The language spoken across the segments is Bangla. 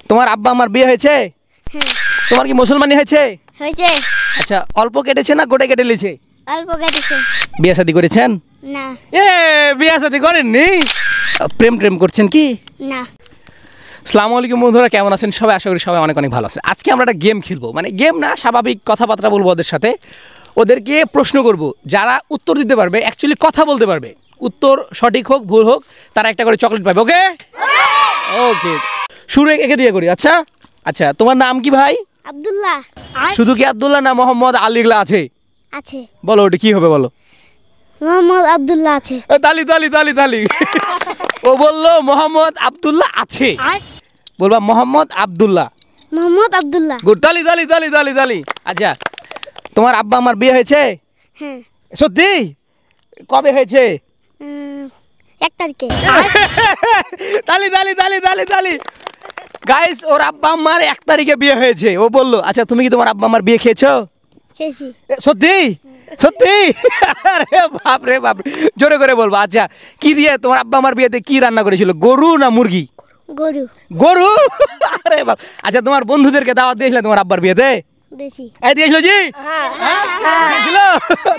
তোমার আব্বা আমার বিয়ে হয়েছে? হ্যাঁ তোমার কি মুসলমানি হয়েছে? হয়েছে। আচ্ছা, অল্প কেটেছে না গোটাই কেটে লিছে? অল্প কেটেছে। বিয়ে শাদী করেছেন? না। বিয়ে শাদী করেননি? প্রেম প্রেম করছেন কি? না। আসসালামু আলাইকুম বন্ধুরা, কেমন আছেন সবাই? আশা করি সবাই অনেক অনেক ভালো আছে। আজকে আমরা একটা গেম খেলবো, মানে গেম না, স্বাভাবিক কথাবার্তা বলবো ওদের সাথে। ওদেরকে প্রশ্ন করব, যারা উত্তর দিতে পারবে, অ্যাকচুয়ালি কথা বলতে পারবে, উত্তর সঠিক হোক ভুল হোক, তারা একটা করে চকলেট পাবে। ওকে ওকে, শুরু একে দিয়ে করি। আচ্ছা আচ্ছা, তোমার নাম কি ভাই? আব্দুল্লাহ। শুধু কি আব্দুল্লাহ না মোহাম্মদ আলীগুলা আছে? আছে। বলো ওটা কি হবে বলো। মোহাম্মদ আব্দুল্লাহ আছে। তালি তালি তালি তালি। ও বললো মোহাম্মদ আব্দুল্লাহ আছে, বলবা মোহাম্মদ আব্দুল্লাহ। মোহাম্মদ আব্দুল্লাহ। গুড, তালি তালি তালি তালি তালি। আচ্ছা, তোমার আব্বা আমার বিয়ে হয়েছে? হ্যাঁ। সত্যি? কবে হয়েছে? 1 তারিখে। তালি তালি তালি তালি তালি। গাইস, ওর আব্বা আমার 1 তারিখে বিয়ে হয়েছে, ও বললো। আচ্ছা, তুমি কি তোমার আব্বা আমার বিয়ে খেয়েছো? খেয়েছি। সত্যি সত্যি? আরে বাপ রে বাপ, জোরে করে বলবো। আচ্ছা, কি দিয়ে তোমার আব্বা আমার বিয়েতে কি রান্না করেছিল, গরু না মুরগি? গরু। গরু? আরে বাপ। আচ্ছা, তোমার বন্ধুদেরকে দাওয়াত দিয়েছিলে তোমার আব্বার বিয়েতে? বেশি। এই দিয়েছিল জি? দিয়েছিল?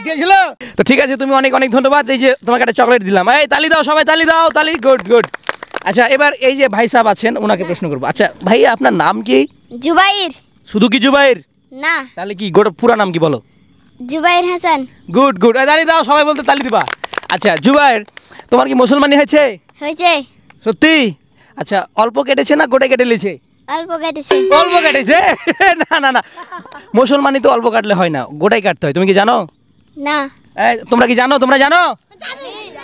দিয়েছিল? তো ঠিক আছে, তুমি অনেক অনেক ধন্যবাদ। এই যে তোমাকে একটা চকলেট দিলাম। এই তালি দাও সবাই, তালি দাও, তালি। Good good. আচ্ছা, এবার এই যে ভাই সাহেব আছেন, ওনাকে প্রশ্ন করবো। আচ্ছা ভাই, আপনার নাম কি? জুবাইর। শুধু কি জুবাইর? না। তাহলে কি গোটা পুরা নাম কি বলো? জুবাইর হাসান। গুড গুড, তালি দাও সবাই, বলতে তালি দিবা। আচ্ছা জুবাইর, তোমার কি মুসলমানি হয়েছে? হয়েছে। সত্যি? আচ্ছা, অল্প কেটেছে না গোটাই কেটে লিছে? অল্প কেটেছে। অল্প কেটেছে? না না না, মুসলমানি তো অল্প কাটলে হয় না, গোটাই কাটতে হয়। তুমি কি জানো? না। তোমরা কি জানো? তোমরা জানো?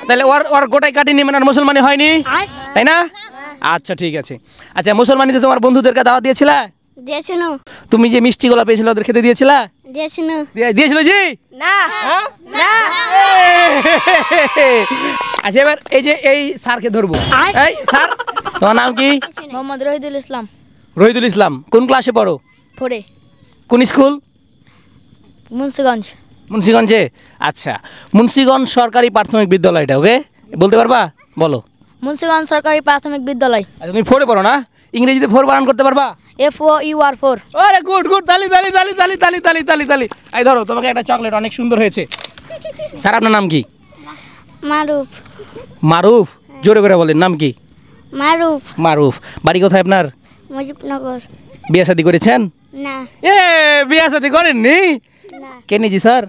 তাহলে ওর ওর গোটাই কাটিনি মানে আর মুসলমানি হয়নি, তাই না? আচ্ছা ঠিক আছে। আচ্ছা, মুসলমানিতে তোমার বন্ধুদেরকে দাওয়াত দিয়েছিলা? দিয়েছিল। তুমি যে মিষ্টিগুলো পেয়েছিলে ওদের খেতে দিয়েছিলা? দিয়েছিল। দিয়েছিল জি? না। না। আচ্ছা, এবার এই যে এই স্যারকে ধরবো। এই স্যার, তোমার নাম কি? মোহাম্মদ রহিদুল ইসলাম। রহিদুল ইসলাম। কোন ক্লাসে পড়ো? 4 কোন স্কুল? মুন্সিগঞ্জ। মুন্সিগঞ্জে? আচ্ছা, মুন্সিগঞ্জ সরকারি প্রাথমিক বিদ্যালয়টা, ওকে বলতে পারবা? বলো। মুন্সিগঞ্জ সরকারি প্রাথমিক বিদ্যালয়। আচ্ছা, তুমি 4-এ পড়ো না? ইংরেজিতে 4 বানান করতে পারবা? FOUR 4। আরে গুড গুড, তালি তালি তালি তালি তালি তালি তালি তালি। এই ধরো, তোমাকে একটা চকলেট, অনেক সুন্দর হয়েছে। স্যার, আপনার নাম কি? মারুফ। মারুফ? জোরে করে বলেন, নাম কি? মারুফ। মারুফ। বাড়ি কোথায় আপনার? মুজিবনগর। বিয়ে শাদী করেছেন? না। বিয়ে শাদী করেননি? না। কে নিয়েছি স্যার?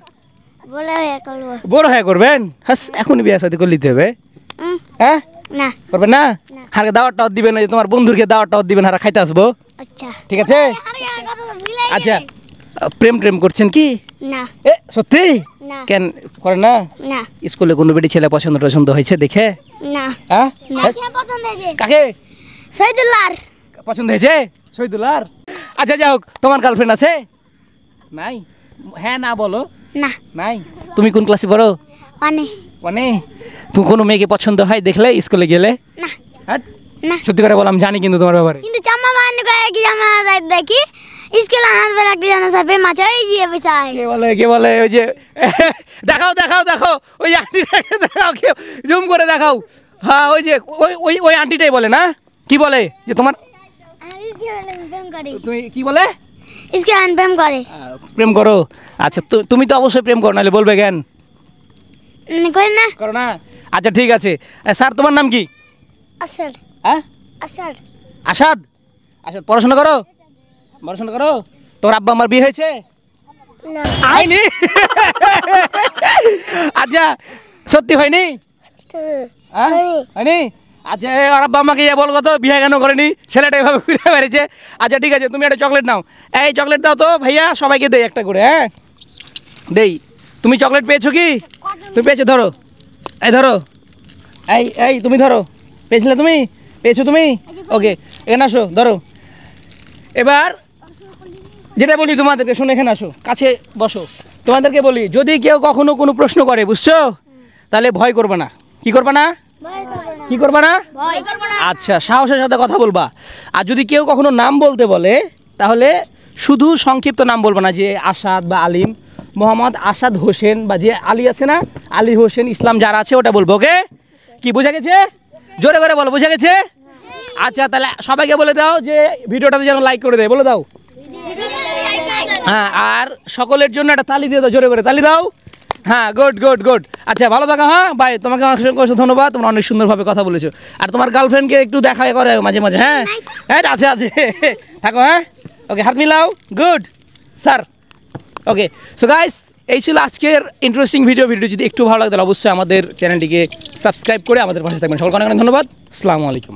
বলে হয়ে করবো। বড় হয়ে করবেন? হাস, এখনই বিয়ে শাদী করে নিতে হবে? হ্যাঁ, না। করবেন না? হারকে দাওয়াতটা দিবেন, ওই যে তোমার বন্ধুকে দাওয়াতটা দিবেন, হারা খাইতে আসবো। আচ্ছা ঠিক আছে? আচ্ছা, প্রেম প্রেম করছেন কি? না। সত্যি? না। কেন করেন না? না। স্কুলে কোনো বেটি ছেলে পছন্দ টছন্দ হয়েছে দেখে? না। হ্যাঁ? না। ব্যাস? পছন্দ হয়েছে কাকে শহীদুল্লাহ। পছন্দ হয়েছে? শহীদুল্লাহ। আচ্ছা যাই হোক, তোমার গার্লফ্রেন্ড আছে? নাই? হ্যাঁ না বলো। না। নাই? তুমি কোন ক্লাসে পড়ো? অনেক। মানে তুমি কোনো মেয়েকে পছন্দ হয় দেখলে স্কুলে গেলে? না। হ্যাঁ, না। সত্যি করে বললাম, জানি কিন্তু তোমার ব্যাপারে। কিন্তু জামা মানে কয় কি জামা দেখি স্কুলে আনবে লাগতে জানা যাবে মাছ এই যে পয়সায়। কে বলে কে বলে? ওই যে দেখাও দেখাও দেখাও, ওই আন্টিটাকে দেখাও, জুম করে দেখাও। হ্যাঁ, ওই যে ওই ওই ওই আন্টিটাই বলে না? কি বলে যে তোমার? প্রেম করে। তুমি কি বলে? স্কুলে প্রেম করে। প্রেম করো? আচ্ছা, তুমি তো অবশ্যই প্রেম করো, নাহলে বলবে কেন? করে না। করো না? আচ্ছা ঠিক আছে। স্যার, তোমার নাম কি? আসাদ। হ্যাঁ, আসাদ। আসাদ। আচ্ছা, পড়াশোনা করো? পড়াশোনা করো? তোর আব্বা আমার বিয়ে হয়েছে? না। হয়নি? আচ্ছা, সত্যি হয়নি? হ্যাঁ, হয়নি? আচ্ছা, ওর আব্বা আমাকে বল কত বিয়ে কেন করেনি, ছেলেটা এভাবে ঘুরে বেড়েছে। আচ্ছা ঠিক আছে, তুমি একটা চকলেট নাও। এই চকলেট দাও তো ভাইয়া, সবাইকে দেই একটা করে। হ্যাঁ দেই। তুমি চকলেট পেয়েছো কি? তুমি পেয়েছো? ধরো, এই ধরো। এই এই তুমি ধরো। পেয়েছিলে তুমি? পেয়েছো তুমি? ওকে, এখানে আসো, ধরো। এবার যেটা বলি তোমাদেরকে, শোনো, এখানে আসো, কাছে বসো। তোমাদেরকে বলি, যদি কেউ কখনো কোনো প্রশ্ন করে, বুঝছো, তাহলে ভয় করবে না। কি করবে না? কি করবে না? আচ্ছা, সাহসের সাথে কথা বলবা। আর যদি কেউ কখনো নাম বলতে বলে, তাহলে শুধু সংক্ষিপ্ত নাম বলবা না, যে আসাদ বা আলিম, মোহাম্মদ আসাদ হোসেন, বা যে আলী আছে না, আলী হোসেন ইসলাম যারা আছে ওটা বলবো। ওকে, কি বোঝা গেছে? জোরে করে বলো, বোঝা গেছে? আচ্ছা তাহলে সবাইকে বলে দাও যে ভিডিওটাতে যেন লাইক করে দেয়, বলে দাও। হ্যাঁ, আর সকলের জন্য একটা তালি দিয়ে দাও, জোরে করে তালি দাও। হ্যাঁ, গুড গুড গুড। আচ্ছা ভালো থাকো। হ্যাঁ বাই, তোমাকে অসংখ্য ধন্যবাদ, তোমরা অনেক সুন্দরভাবে কথা বলেছো। আর তোমার গার্লফ্রেন্ডকে একটু দেখা করে মাঝে মাঝে। হ্যাঁ হ্যাঁ, আছে আছে, থাকো। হ্যাঁ ওকে, হাত মিলাও। Good sir. Okay so guys, এই ছিল আজকের ইন্টারেস্টিং ভিডিও যদি একটু ভালো লাগে তাহলে অবশ্যই আমাদের চ্যানেলটিকে সাবস্ক্রাইব করে আমাদের পাশে থাকবেন। সকলকে অনেক অনেক ধন্যবাদ। আসসালামু আলাইকুম।